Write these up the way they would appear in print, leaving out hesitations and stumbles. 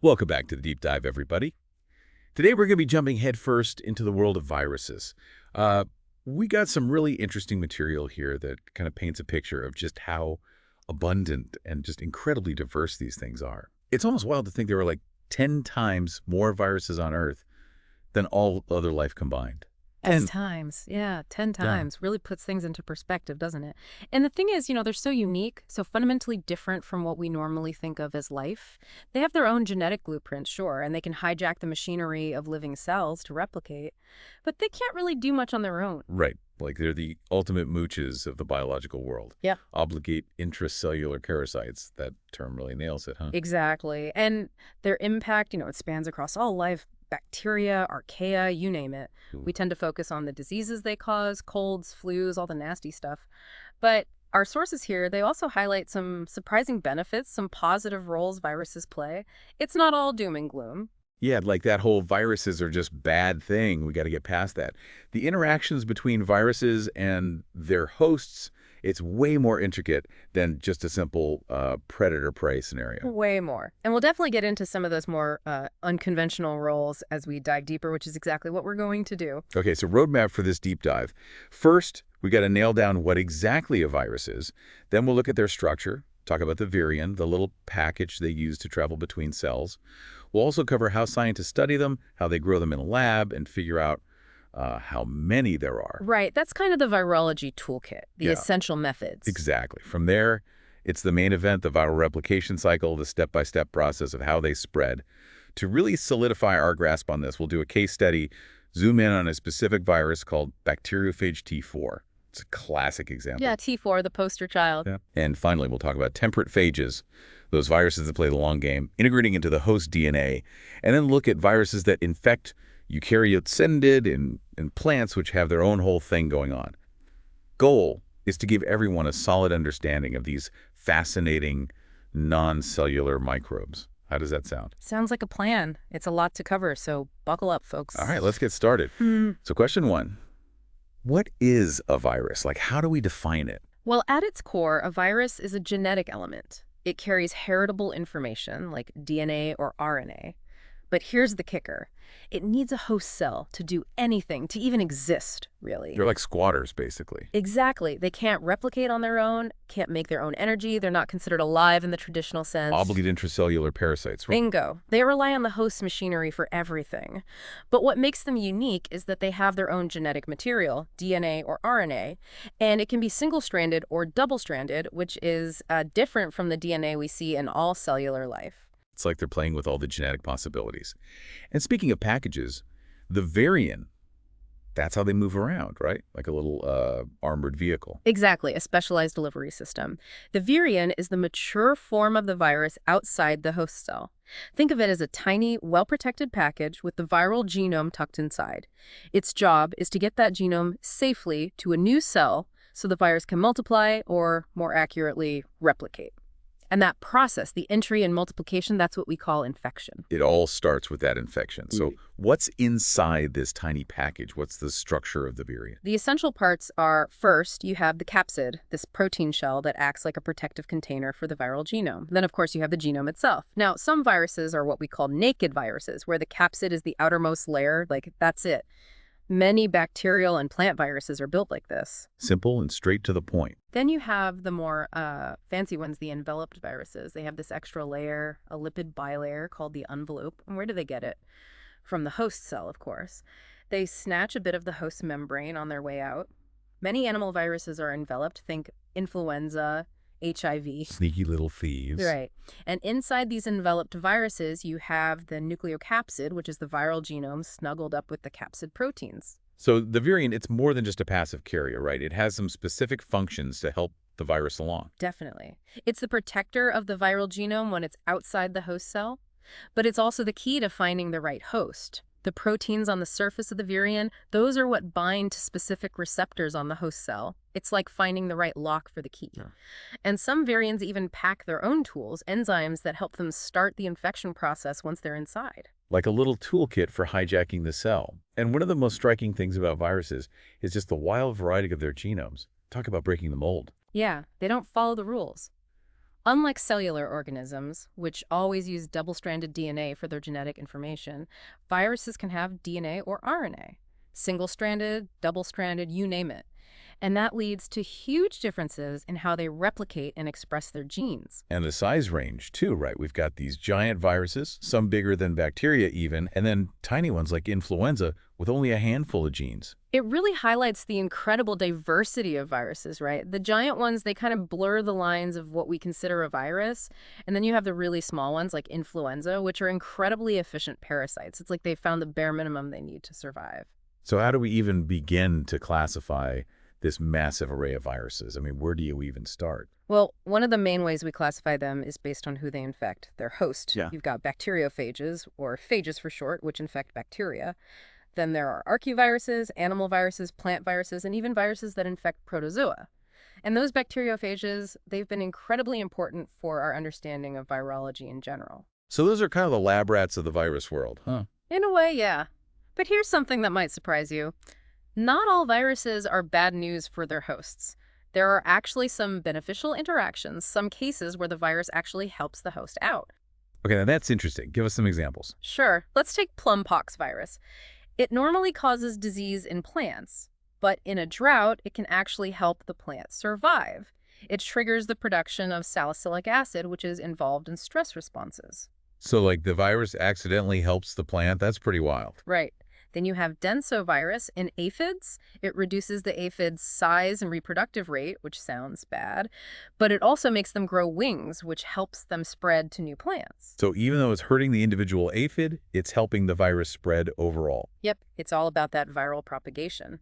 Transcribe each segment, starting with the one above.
Welcome back to the Deep Dive, everybody. Today we're going to be jumping headfirst into the world of viruses. Uh, we got some really interesting material here that kind of paints a picture of just how abundant and just incredibly diverse these things are. It's almost wild to think there were like 10 times more viruses on Earth than all other life combined. 10 10. times. Yeah, 10 Yeah. times. Really puts things into perspective, doesn't it? And the thing is, they're so unique, so fundamentally different from what we normally think of as life. They have their own genetic blueprint, sure, and they can hijack the machinery of living cells to replicate, but they can't really do much on their own. Right. Like they're the ultimate mooches of the biological world. Yeah. Obligate intracellular parasites. That term really nails it, huh? Exactly. And their impact, it spans across all life. Bacteria, archaea, you name it. We tend to focus on the diseases they cause, colds, flus, all the nasty stuff. But our sources here, they also highlight some surprising benefits, some positive roles viruses play. It's not all doom and gloom. Yeah, like that whole viruses are just bad thing. We got to get past that. The interactions between viruses and their hosts, it's way more intricate than just a simple predator-prey scenario. Way more. And we'll definitely get into some of those more unconventional roles as we dive deeper, which is exactly what we're going to do. Okay, so roadmap for this deep dive. First, we got to nail down what exactly a virus is. Then we'll look at their structure, talk about the virion, the little package they use to travel between cells. We'll also cover how scientists study them, how they grow them in a lab, and figure out how many there are. Right. That's kind of the virology toolkit, the Yeah. essential methods. Exactly. From there, it's the main event, the viral replication cycle, the step-by-step process of how they spread. To really solidify our grasp on this, we'll do a case study, zoom in on a specific virus called bacteriophage T4. It's a classic example. Yeah, T4, the poster child. Yeah. And finally, we'll talk about temperate phages, those viruses that play the long game, integrating into the host DNA, and then look at viruses that infect eukaryotic in plants, which have their own whole thing going on. Goal is to give everyone a solid understanding of these fascinating non-cellular microbes. How does that sound? Sounds like a plan. It's a lot to cover, so buckle up, folks. All right, let's get started. So question one, what is a virus? Like, how do we define it? Well, at its core, a virus is a genetic element. It carries heritable information, like DNA or RNA. But here's the kicker. It needs a host cell to do anything, to even exist, really. They're like squatters, basically. Exactly. They can't replicate on their own, can't make their own energy. They're not considered alive in the traditional sense. Obligate intracellular parasites. Bingo. They rely on the host machinery for everything. But what makes them unique is that they have their own genetic material, DNA or RNA, and it can be single-stranded or double-stranded, which is different from the DNA we see in all cellular life. It's like they're playing with all the genetic possibilities. And speaking of packages, the Virion, that's how they move around, right? Like a little armored vehicle. Exactly, a specialized delivery system. The virion is the mature form of the virus outside the host cell. Think of it as a tiny, well-protected package with the viral genome tucked inside. Its job is to get that genome safely to a new cell so the virus can multiply, or more accurately, replicate. And that process, the entry and multiplication, that's what we call infection. It all starts with that infection. So what's inside this tiny package? What's the structure of the virion? The essential parts are, first, you have the capsid, this protein shell that acts like a protective container for the viral genome. Then, of course, you have the genome itself. Now, some viruses are what we call naked viruses, where the capsid is the outermost layer, like that's it. Many bacterial and plant viruses are built like this. Simple and straight to the point. Then you have the more fancy ones, the enveloped viruses. They have this extra layer, a lipid bilayer called the envelope. And where do they get it? From the host cell, of course. They snatch a bit of the host membrane on their way out. Many animal viruses are enveloped. Think influenza, HIV. Sneaky little thieves. Right. And inside these enveloped viruses, you have the nucleocapsid, which is the viral genome snuggled up with the capsid proteins. So the virion, it's more than just a passive carrier, right? It has some specific functions to help the virus along. Definitely. It's the protector of the viral genome when it's outside the host cell, but it's also the key to finding the right host. The proteins on the surface of the virion, those are what bind to specific receptors on the host cell. It's like finding the right lock for the key. Yeah. And some virions even pack their own tools, enzymes that help them start the infection process once they're inside. Like a little toolkit for hijacking the cell. And one of the most striking things about viruses is just the wild variety of their genomes. Talk about breaking the mold. Yeah, they don't follow the rules. Unlike cellular organisms, which always use double-stranded DNA for their genetic information, viruses can have DNA or RNA. Single-stranded, double-stranded, you name it. And that leads to huge differences in how they replicate and express their genes. And the size range, too, right? We've got these giant viruses, some bigger than bacteria even, and then tiny ones like influenza with only a handful of genes. It really highlights the incredible diversity of viruses, right? The giant ones, they kind of blur the lines of what we consider a virus. And then you have the really small ones like influenza, which are incredibly efficient parasites. It's like they found the bare minimum they need to survive. So how do we even begin to classify this massive array of viruses? I mean, where do you even start? Well, one of the main ways we classify them is based on who they infect, their host. Yeah. You've got bacteriophages, or phages for short, which infect bacteria. Then there are archaeoviruses, animal viruses, plant viruses, and even viruses that infect protozoa. And those bacteriophages, they've been incredibly important for our understanding of virology in general. So those are kind of the lab rats of the virus world, huh? In a way, yeah. But here's something that might surprise you. Not all viruses are bad news for their hosts. There are actually some beneficial interactions, some cases where the virus actually helps the host out. Okay, now that's interesting. Give us some examples. Sure, let's take plumpox virus. It normally causes disease in plants, but in a drought, it can actually help the plant survive. It triggers the production of salicylic acid, which is involved in stress responses. So like the virus accidentally helps the plant? That's pretty wild. Right. Then you have densovirus in aphids. It reduces the aphid's size and reproductive rate, which sounds bad, but it also makes them grow wings, which helps them spread to new plants. So even though it's hurting the individual aphid, it's helping the virus spread overall. Yep, it's all about that viral propagation.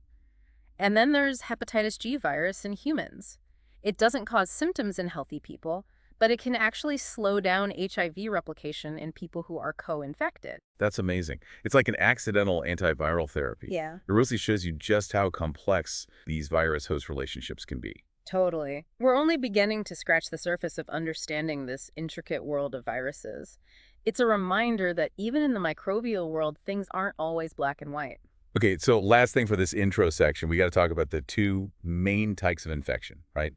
And then there's hepatitis G virus in humans. It doesn't cause symptoms in healthy people, but it can actually slow down HIV replication in people who are co-infected. That's amazing. It's like an accidental antiviral therapy. Yeah. It really shows you just how complex these virus-host relationships can be. Totally. We're only beginning to scratch the surface of understanding this intricate world of viruses. It's a reminder that even in the microbial world, things aren't always black and white. Okay, so last thing for this intro section, we got to talk about the two main types of infection, right?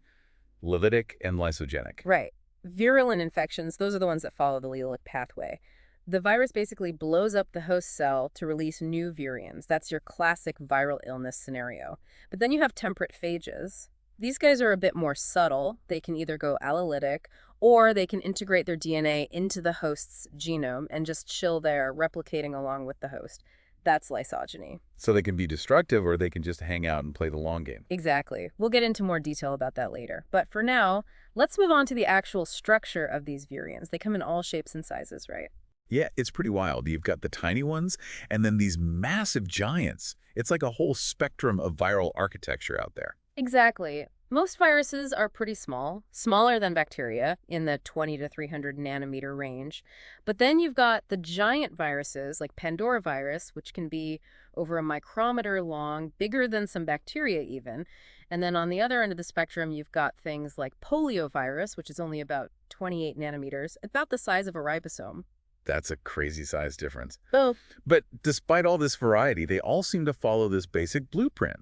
Lytic and lysogenic. Right. Virulent infections, those are the ones that follow the lytic pathway. The virus basically blows up the host cell to release new virions. That's your classic viral illness scenario. But then you have temperate phages. These guys are a bit more subtle. They can either go allolytic or they can integrate their DNA into the host's genome and just chill there, replicating along with the host. That's lysogeny. So they can be destructive or they can just hang out and play the long game. Exactly. We'll get into more detail about that later. But for now, let's move on to the actual structure of these virions. They come in all shapes and sizes, right? Yeah, it's pretty wild. You've got the tiny ones and then these massive giants. It's like a whole spectrum of viral architecture out there. Exactly. Most viruses are pretty small, smaller than bacteria, in the 20 to 300 nanometer range. But then you've got the giant viruses, like Pandora virus, which can be over a micrometer long, bigger than some bacteria even. And then on the other end of the spectrum, you've got things like poliovirus, which is only about 28 nanometers, about the size of a ribosome. That's a crazy size difference. Both. But despite all this variety, they all seem to follow this basic blueprint.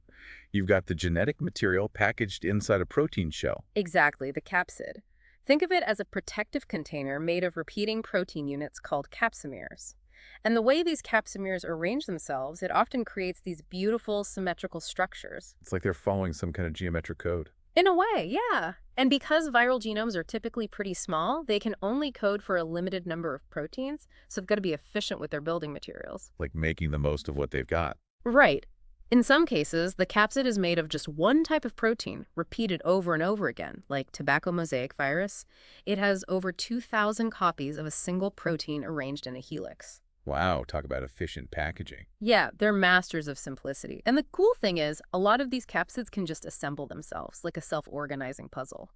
You've got the genetic material packaged inside a protein shell. Exactly, the capsid. Think of it as a protective container made of repeating protein units called capsomeres. And the way these capsomeres arrange themselves, it often creates these beautiful symmetrical structures. It's like they're following some kind of geometric code. In a way, yeah. And because viral genomes are typically pretty small, they can only code for a limited number of proteins, so they've got to be efficient with their building materials. Like making the most of what they've got. Right. In some cases, the capsid is made of just one type of protein, repeated over and over again, like tobacco mosaic virus. It has over 2,000 copies of a single protein arranged in a helix. Wow, talk about efficient packaging. Yeah, they're masters of simplicity. And the cool thing is, a lot of these capsids can just assemble themselves, like a self-organizing puzzle.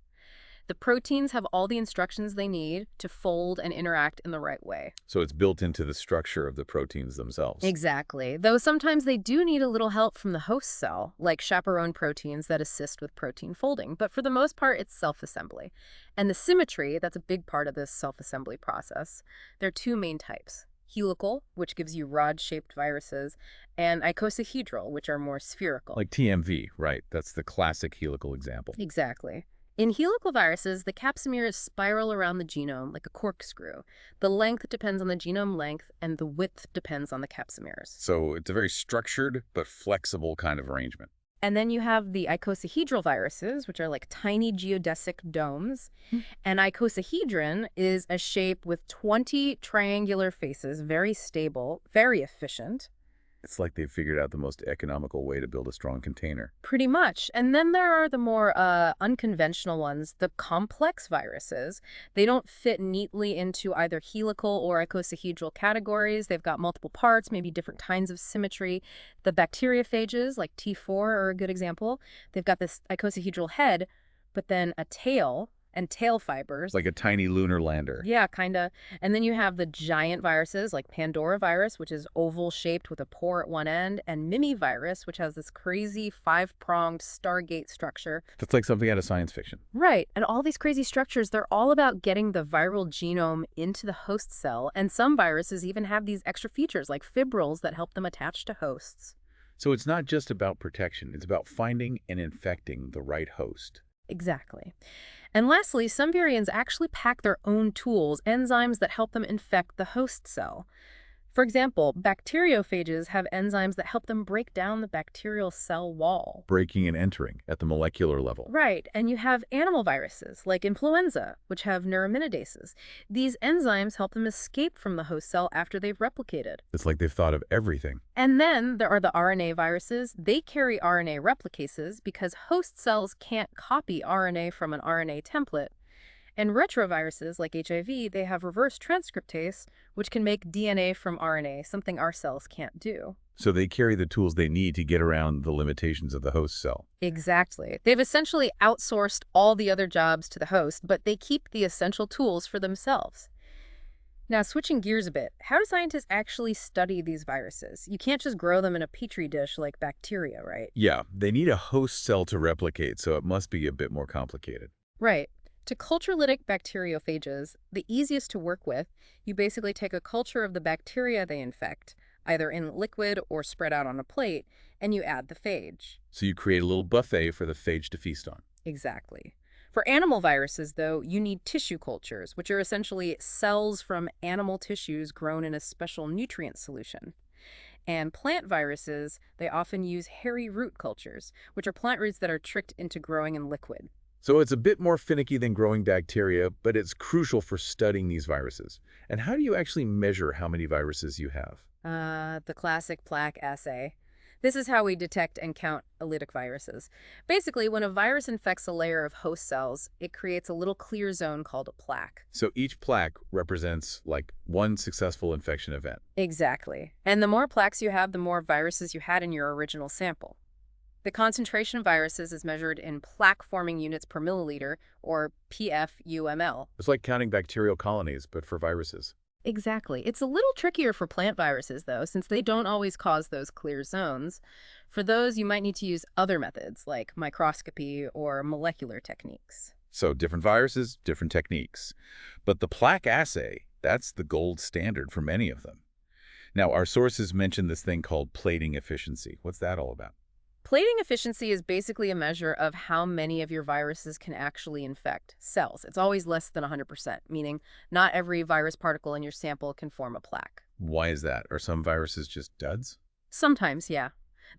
The proteins have all the instructions they need to fold and interact in the right way. So it's built into the structure of the proteins themselves. Exactly. Though sometimes they do need a little help from the host cell, like chaperone proteins that assist with protein folding. But for the most part, it's self-assembly. And the symmetry, that's a big part of this self-assembly process. There are two main types. Helical, which gives you rod-shaped viruses, and icosahedral, which are more spherical. Like TMV, right? That's the classic helical example. Exactly. In helical viruses, the capsimeres spiral around the genome like a corkscrew. The length depends on the genome length, and the width depends on the capsimeres. So it's a very structured but flexible kind of arrangement. And then you have the icosahedral viruses, which are like tiny geodesic domes. An icosahedron is a shape with 20 triangular faces, very stable, very efficient. It's like they've figured out the most economical way to build a strong container. Pretty much. And then there are the more unconventional ones, the complex viruses. They don't fit neatly into either helical or icosahedral categories. They've got multiple parts, maybe different kinds of symmetry. The bacteriophages, like T4, are a good example. They've got this icosahedral head, but then a tail and tail fibers. Like a tiny lunar lander. Yeah, kind of. And then you have the giant viruses like Pandora virus, which is oval-shaped with a pore at one end, and Mimi virus, which has this crazy five-pronged Stargate structure. That's like something out of science fiction. Right. And all these crazy structures, they're all about getting the viral genome into the host cell. And some viruses even have these extra features like fibrils that help them attach to hosts. So it's not just about protection. It's about finding and infecting the right host. Exactly. And lastly, some virions actually pack their own tools, enzymes that help them infect the host cell. For example, bacteriophages have enzymes that help them break down the bacterial cell wall. Breaking and entering at the molecular level. Right, and you have animal viruses, like influenza, which have neuraminases. These enzymes help them escape from the host cell after they've replicated. It's like they've thought of everything. And then there are the RNA viruses. They carry RNA replicases because host cells can't copy RNA from an RNA template. And retroviruses, like HIV, they have reverse transcriptase, which can make DNA from RNA, something our cells can't do. So they carry the tools they need to get around the limitations of the host cell. Exactly. They've essentially outsourced all the other jobs to the host, but they keep the essential tools for themselves. Now, switching gears a bit, how do scientists actually study these viruses? You can't just grow them in a petri dish like bacteria, right? Yeah, they need a host cell to replicate, so it must be a bit more complicated. Right. To culture lytic bacteriophages, the easiest to work with, you basically take a culture of the bacteria they infect, either in liquid or spread out on a plate, and you add the phage. So you create a little buffet for the phage to feast on. Exactly. For animal viruses, though, you need tissue cultures, which are essentially cells from animal tissues grown in a special nutrient solution. And plant viruses, they often use hairy root cultures, which are plant roots that are tricked into growing in liquid. So it's a bit more finicky than growing bacteria, but it's crucial for studying these viruses. And how do you actually measure how many viruses you have? The classic plaque assay. This is how we detect and count lytic viruses. Basically, when a virus infects a layer of host cells, it creates a little clear zone called a plaque. So each plaque represents like one successful infection event. Exactly. And the more plaques you have, the more viruses you had in your original sample. The concentration of viruses is measured in plaque-forming units per milliliter, or PFUML. It's like counting bacterial colonies, but for viruses. Exactly. It's a little trickier for plant viruses, though, since they don't always cause those clear zones. For those, you might need to use other methods, like microscopy or molecular techniques. So different viruses, different techniques. But the plaque assay, that's the gold standard for many of them. Now, our sources mention this thing called plating efficiency. What's that all about? Plating efficiency is basically a measure of how many of your viruses can actually infect cells. It's always less than 100%, meaning not every virus particle in your sample can form a plaque. Why is that? Are some viruses just duds? Sometimes, yeah.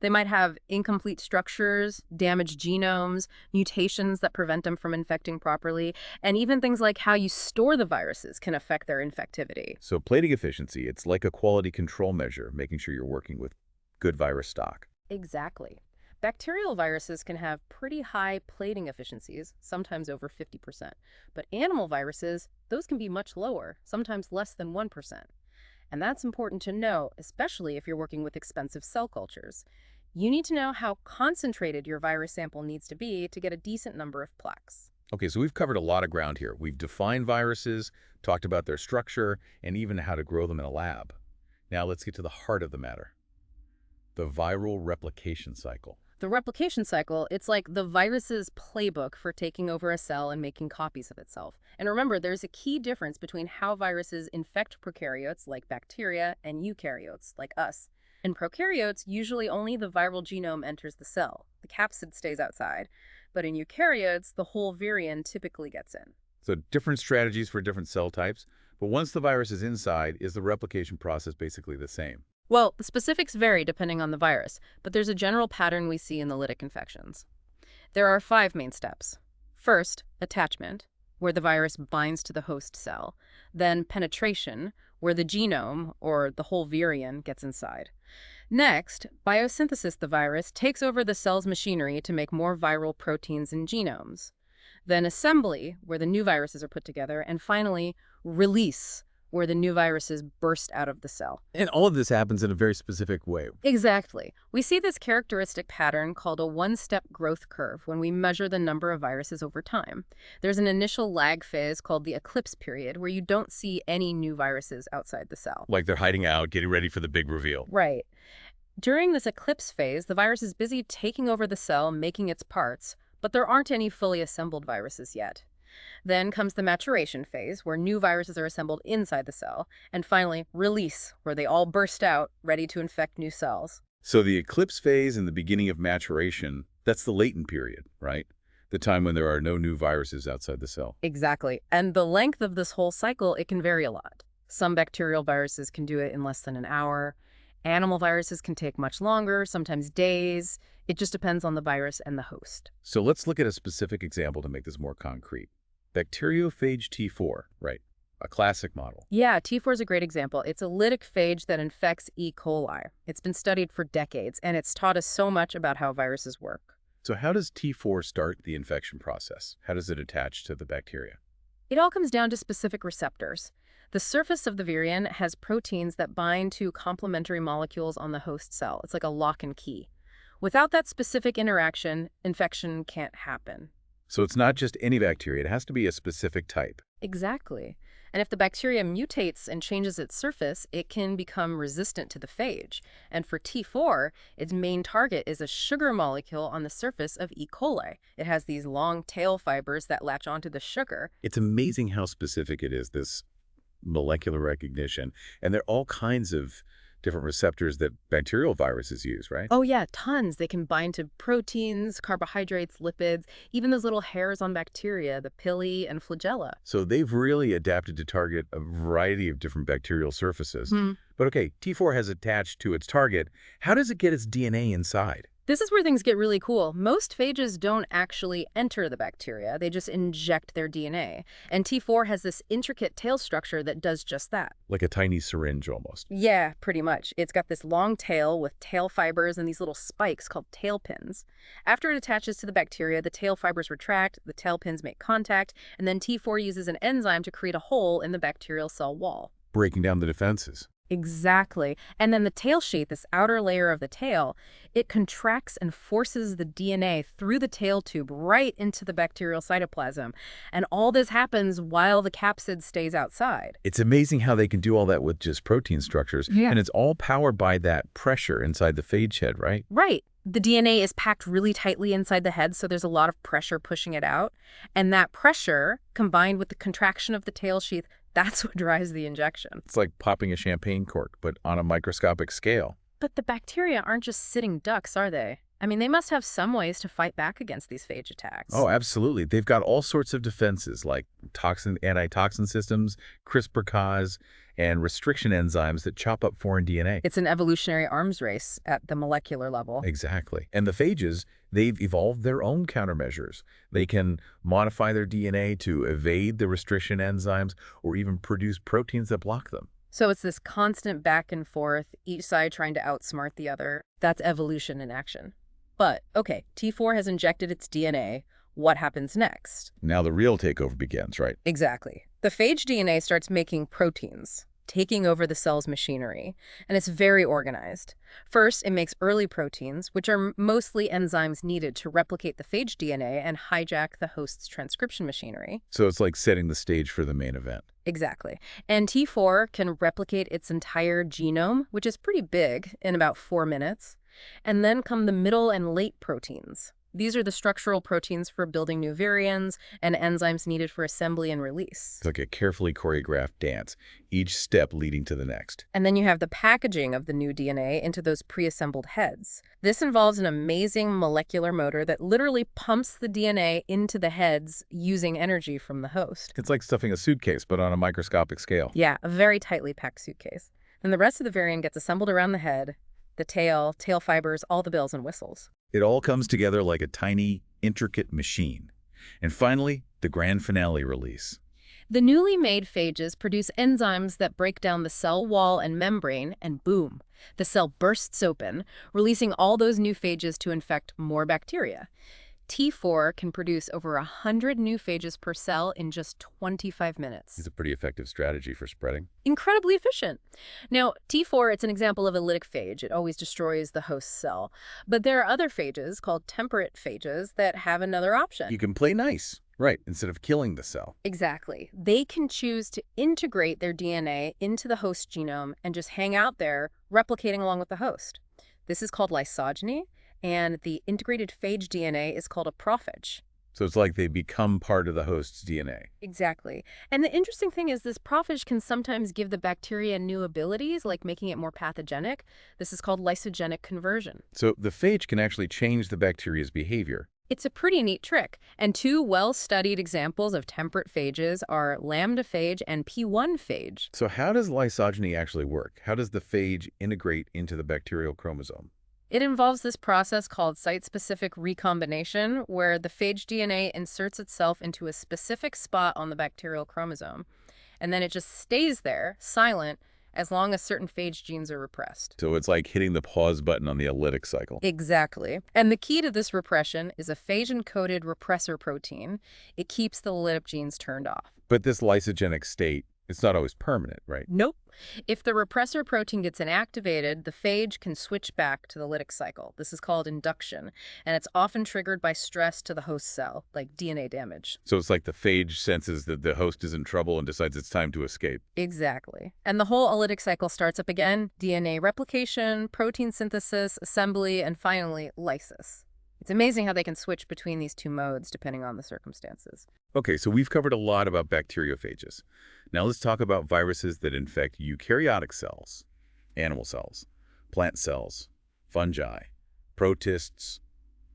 They might have incomplete structures, damaged genomes, mutations that prevent them from infecting properly, and even things like how you store the viruses can affect their infectivity. So plating efficiency, it's like a quality control measure, making sure you're working with good virus stock. Exactly. Bacterial viruses can have pretty high plating efficiencies, sometimes over 50%. But animal viruses, those can be much lower, sometimes less than 1%. And that's important to know, especially if you're working with expensive cell cultures. You need to know how concentrated your virus sample needs to be to get a decent number of plaques. Okay, so we've covered a lot of ground here. We've defined viruses, talked about their structure, and even how to grow them in a lab. Now let's get to the heart of the matter. The viral replication cycle. The replication cycle, it's like the virus's playbook for taking over a cell and making copies of itself. And remember, there's a key difference between how viruses infect prokaryotes, like bacteria, and eukaryotes, like us. In prokaryotes, usually only the viral genome enters the cell. The capsid stays outside. But in eukaryotes, the whole virion typically gets in. So different strategies for different cell types. But once the virus is inside, is the replication process basically the same? Well, the specifics vary depending on the virus, but there's a general pattern we see in the lytic infections. There are 5 main steps. First, attachment, where the virus binds to the host cell. Then penetration, where the genome, or the whole virion, gets inside. Next, biosynthesis, the virus takes over the cell's machinery to make more viral proteins and genomes. Then assembly, where the new viruses are put together. And finally, release, where the new viruses burst out of the cell. And all of this happens in a very specific way. Exactly. We see this characteristic pattern called a one-step growth curve when we measure the number of viruses over time. There's an initial lag phase called the eclipse period where you don't see any new viruses outside the cell. Like they're hiding out, getting ready for the big reveal. Right. During this eclipse phase, the virus is busy taking over the cell, making its parts, but there aren't any fully assembled viruses yet. Then comes the maturation phase, where new viruses are assembled inside the cell. And finally, release, where they all burst out, ready to infect new cells. So the eclipse phase and the beginning of maturation, that's the latent period, right? The time when there are no new viruses outside the cell. Exactly. And the length of this whole cycle, it can vary a lot. Some bacterial viruses can do it in less than an hour. Animal viruses can take much longer, sometimes days. It just depends on the virus and the host. So let's look at a specific example to make this more concrete. Bacteriophage T4, right? A classic model. Yeah, T4 is a great example. It's a lytic phage that infects E. coli. It's been studied for decades, and it's taught us so much about how viruses work. So how does T4 start the infection process? How does it attach to the bacteria? It all comes down to specific receptors. The surface of the virion has proteins that bind to complementary molecules on the host cell. It's like a lock and key. Without that specific interaction, infection can't happen. So it's not just any bacteria, it has to be a specific type. Exactly. And if the bacteria mutates and changes its surface, it can become resistant to the phage. And for T4, its main target is a sugar molecule on the surface of E. coli. It has these long tail fibers that latch onto the sugar. It's amazing how specific it is, this molecular recognition. And there are all kinds of different receptors that bacterial viruses use, right? Oh yeah, tons. They can bind to proteins, carbohydrates, lipids, even those little hairs on bacteria, the pili and flagella. So they've really adapted to target a variety of different bacterial surfaces. But okay, T4 has attached to its target. How does it get its DNA inside? This is where things get really cool. Most phages don't actually enter the bacteria. They just inject their DNA. And T4 has this intricate tail structure that does just that. Like a tiny syringe almost. Yeah, pretty much. It's got this long tail with tail fibers and these little spikes called tail pins. After it attaches to the bacteria, the tail fibers retract, the tail pins make contact, and then T4 uses an enzyme to create a hole in the bacterial cell wall. Breaking down the defenses. Exactly. And then the tail sheath, this outer layer of the tail, it contracts and forces the DNA through the tail tube right into the bacterial cytoplasm. And all this happens while the capsid stays outside. It's amazing how they can do all that with just protein structures. Yeah. And it's all powered by that pressure inside the phage head, right? Right. The DNA is packed really tightly inside the head, so there's a lot of pressure pushing it out. And that pressure, combined with the contraction of the tail sheath, that's what drives the injection. It's like popping a champagne cork, but on a microscopic scale. But the bacteria aren't just sitting ducks, are they? I mean, they must have some ways to fight back against these phage attacks. Oh, absolutely. They've got all sorts of defenses like antitoxin systems, CRISPR-Cas, and restriction enzymes that chop up foreign DNA. It's an evolutionary arms race at the molecular level. Exactly. And the phages, they've evolved their own countermeasures. They can modify their DNA to evade the restriction enzymes or even produce proteins that block them. So it's this constant back and forth, each side trying to outsmart the other. That's evolution in action. But, okay, T4 has injected its DNA. What happens next? Now the real takeover begins, right? Exactly. The phage DNA starts making proteins, taking over the cell's machinery, and it's very organized. First, it makes early proteins, which are mostly enzymes needed to replicate the phage DNA and hijack the host's transcription machinery. So it's like setting the stage for the main event. Exactly. And T4 can replicate its entire genome, which is pretty big, in about 4 minutes. And then come the middle and late proteins. These are the structural proteins for building new virions and enzymes needed for assembly and release. It's like a carefully choreographed dance, each step leading to the next. And then you have the packaging of the new DNA into those pre-assembled heads. This involves an amazing molecular motor that literally pumps the DNA into the heads using energy from the host. It's like stuffing a suitcase, but on a microscopic scale. Yeah, a very tightly packed suitcase. Then the rest of the virion gets assembled around the head, the tail fibers, all the bells and whistles. It all comes together like a tiny, intricate machine. And finally, the grand finale release. The newly made phages produce enzymes that break down the cell wall and membrane, and boom, the cell bursts open, releasing all those new phages to infect more bacteria. T4 can produce over 100 new phages per cell in just 25 minutes. It's a pretty effective strategy for spreading. Incredibly efficient. Now, T4, it's an example of a lytic phage. It always destroys the host cell. But there are other phages, called temperate phages, that have another option. You can play nice, right, instead of killing the cell. Exactly. They can choose to integrate their DNA into the host genome and just hang out there, replicating along with the host. This is called lysogeny, and the integrated phage DNA is called a prophage. So it's like they become part of the host's DNA. Exactly. And the interesting thing is this prophage can sometimes give the bacteria new abilities, like making it more pathogenic. This is called lysogenic conversion. So the phage can actually change the bacteria's behavior. It's a pretty neat trick. And two well-studied examples of temperate phages are lambda phage and P1 phage. So how does lysogeny actually work? How does the phage integrate into the bacterial chromosome? It involves this process called site-specific recombination, where the phage DNA inserts itself into a specific spot on the bacterial chromosome, and then it just stays there, silent, as long as certain phage genes are repressed. So it's like hitting the pause button on the lytic cycle. Exactly. And the key to this repression is a phage-encoded repressor protein. It keeps the lytic genes turned off. But this lysogenic state, it's not always permanent, right? Nope. If the repressor protein gets inactivated, the phage can switch back to the lytic cycle. This is called induction, and it's often triggered by stress to the host cell, like DNA damage. So it's like the phage senses that the host is in trouble and decides it's time to escape. Exactly. And the whole lytic cycle starts up again: DNA replication, protein synthesis, assembly, and finally, lysis. It's amazing how they can switch between these two modes depending on the circumstances. Okay, so we've covered a lot about bacteriophages. Now let's talk about viruses that infect eukaryotic cells, animal cells, plant cells, fungi, protists,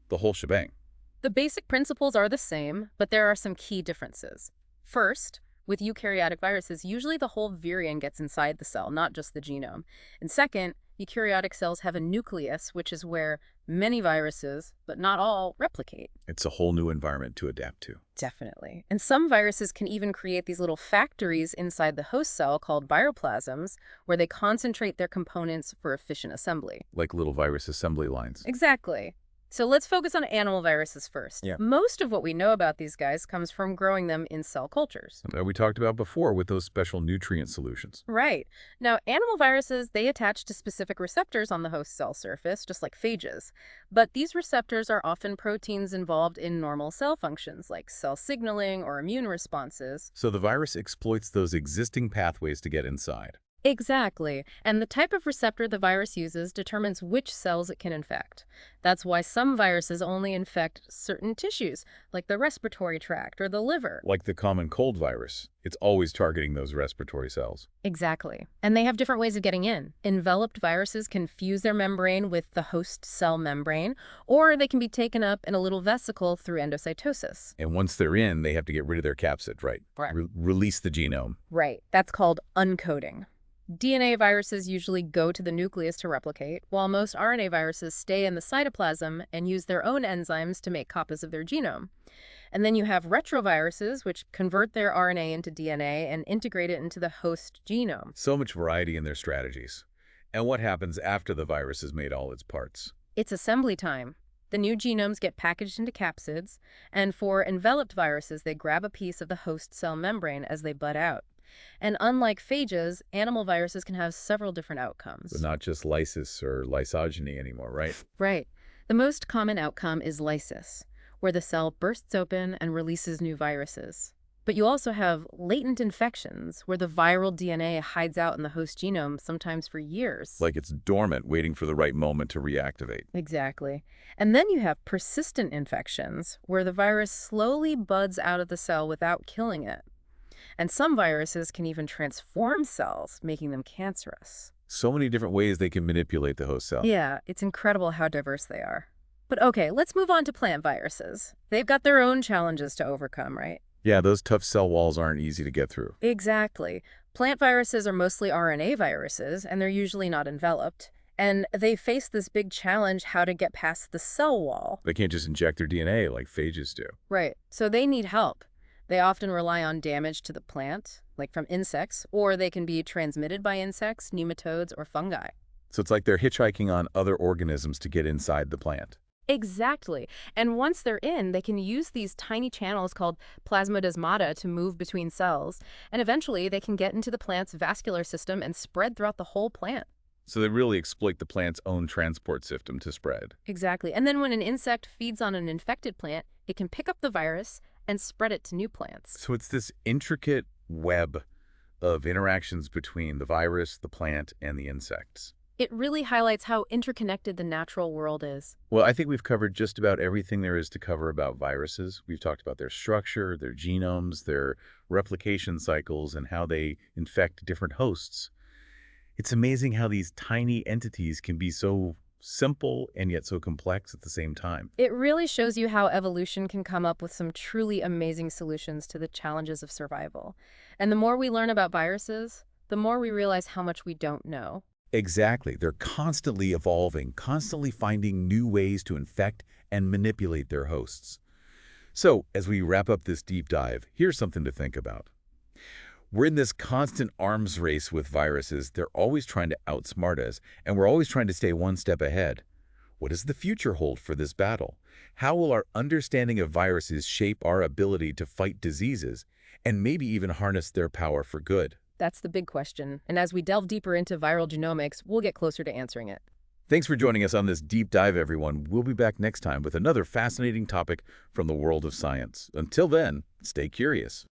the whole shebang. The basic principles are the same, but there are some key differences. First, with eukaryotic viruses, usually the whole virion gets inside the cell, not just the genome. And second, eukaryotic cells have a nucleus, which is where many viruses, but not all, replicate. It's a whole new environment to adapt to. Definitely. And some viruses can even create these little factories inside the host cell called viroplasms, where they concentrate their components for efficient assembly. Like little virus assembly lines. Exactly. So let's focus on animal viruses first. Yeah. Most of what we know about these guys comes from growing them in cell cultures. That we talked about before with those special nutrient solutions. Right. Now, animal viruses, they attach to specific receptors on the host cell surface, just like phages. But these receptors are often proteins involved in normal cell functions, like cell signaling or immune responses. So the virus exploits those existing pathways to get inside. Exactly. And the type of receptor the virus uses determines which cells it can infect. That's why some viruses only infect certain tissues, like the respiratory tract or the liver. Like the common cold virus, it's always targeting those respiratory cells. Exactly. And they have different ways of getting in. Enveloped viruses can fuse their membrane with the host cell membrane, or they can be taken up in a little vesicle through endocytosis. And once they're in, they have to get rid of their capsid, right? Right. Release the genome. Right. That's called uncoding. DNA viruses usually go to the nucleus to replicate, while most RNA viruses stay in the cytoplasm and use their own enzymes to make copies of their genome. And then you have retroviruses, which convert their RNA into DNA and integrate it into the host genome. So much variety in their strategies. And what happens after the virus has made all its parts? It's assembly time. The new genomes get packaged into capsids, and for enveloped viruses, they grab a piece of the host cell membrane as they bud out. And unlike phages, animal viruses can have several different outcomes. But not just lysis or lysogeny anymore, right? Right. The most common outcome is lysis, where the cell bursts open and releases new viruses. But you also have latent infections, where the viral DNA hides out in the host genome, sometimes for years. Like it's dormant, waiting for the right moment to reactivate. Exactly. And then you have persistent infections, where the virus slowly buds out of the cell without killing it. And some viruses can even transform cells, making them cancerous. So many different ways they can manipulate the host cell. Yeah, it's incredible how diverse they are. But okay, let's move on to plant viruses. They've got their own challenges to overcome, right? Yeah, those tough cell walls aren't easy to get through. Exactly. Plant viruses are mostly RNA viruses, and they're usually not enveloped. And they face this big challenge how to get past the cell wall. They can't just inject their DNA like phages do. Right. So they need help. They often rely on damage to the plant, like from insects, or they can be transmitted by insects, nematodes, or fungi. So it's like they're hitchhiking on other organisms to get inside the plant. Exactly. And once they're in, they can use these tiny channels called plasmodesmata to move between cells. And eventually, they can get into the plant's vascular system and spread throughout the whole plant. So they really exploit the plant's own transport system to spread. Exactly. And then when an insect feeds on an infected plant, it can pick up the virus and spread it to new plants. So it's this intricate web of interactions between the virus, the plant, and the insects. It really highlights how interconnected the natural world is. Well, I think we've covered just about everything there is to cover about viruses. We've talked about their structure, their genomes, their replication cycles, and how they infect different hosts. It's amazing how these tiny entities can be so simple and yet so complex at the same time. It really shows you how evolution can come up with some truly amazing solutions to the challenges of survival. And the more we learn about viruses, the more we realize how much we don't know. Exactly. They're constantly evolving, constantly finding new ways to infect and manipulate their hosts. So, as we wrap up this deep dive, here's something to think about. We're in this constant arms race with viruses. They're always trying to outsmart us, and we're always trying to stay one step ahead. What does the future hold for this battle? How will our understanding of viruses shape our ability to fight diseases, and maybe even harness their power for good? That's the big question. And as we delve deeper into viral genomics, we'll get closer to answering it. Thanks for joining us on this deep dive, everyone. We'll be back next time with another fascinating topic from the world of science. Until then, stay curious.